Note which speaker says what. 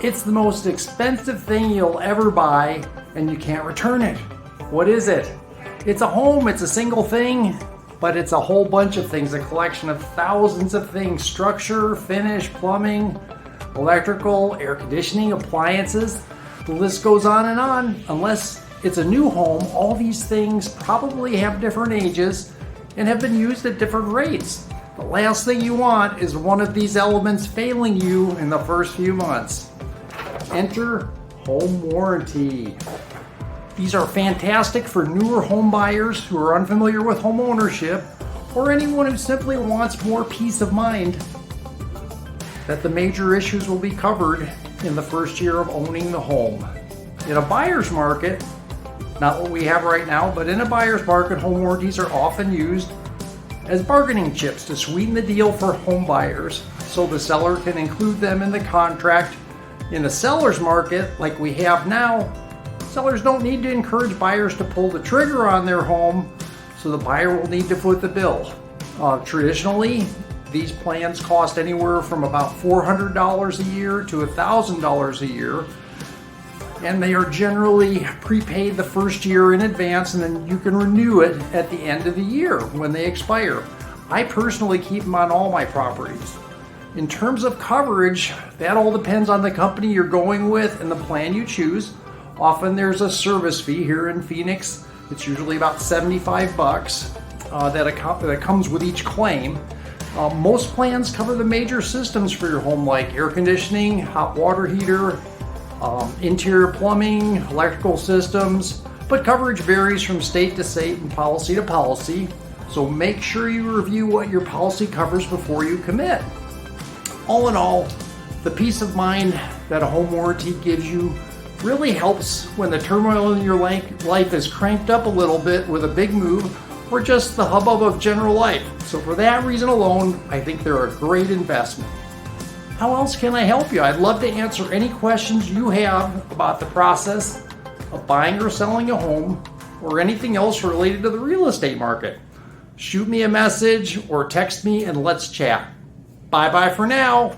Speaker 1: It's the most expensive thing you'll ever buy, and you can't return it. What is it? It's a home, it's a single thing, but it's a whole bunch of things, a collection of thousands of things: structure, finish, plumbing, electrical, air conditioning, appliances. The list goes on and on. Unless it's a new home, all these things probably have different ages and have been used at different rates. The last thing you want is one of these elements failing you in the first few months. Enter home warranty. These are fantastic for newer home buyers who are unfamiliar with home ownership, or anyone who simply wants more peace of mind that the major issues will be covered in the first year of owning the home. In a buyer's market, not what we have right now, but in a buyer's market, home warranties are often used as bargaining chips to sweeten the deal for home buyers, so the seller can include them in the contract. In a seller's market, like we have now, sellers don't need to encourage buyers to pull the trigger on their home, so the buyer will need to foot the bill. Traditionally, these plans cost anywhere from about $400 a year to $1,000 a year, and they are generally prepaid the first year in advance, and then you can renew it at the end of the year when they expire. I personally keep them on all my properties. In terms of coverage, that all depends on the company you're going with and the plan you choose. Often there's a service fee here in Phoenix. It's usually about $75 that comes with each claim. Most plans cover the major systems for your home, like air conditioning, hot water heater, interior plumbing, electrical systems, but coverage varies from state to state and policy to policy. So make sure you review what your policy covers before you commit. All in all, the peace of mind that a home warranty gives you really helps when the turmoil in your life is cranked up a little bit with a big move, or just the hubbub of general life. So for that reason alone, I think they're a great investment. How else can I help you? I'd love to answer any questions you have about the process of buying or selling a home, or anything else related to the real estate market. Shoot me a message or text me and let's chat. Bye-bye for now.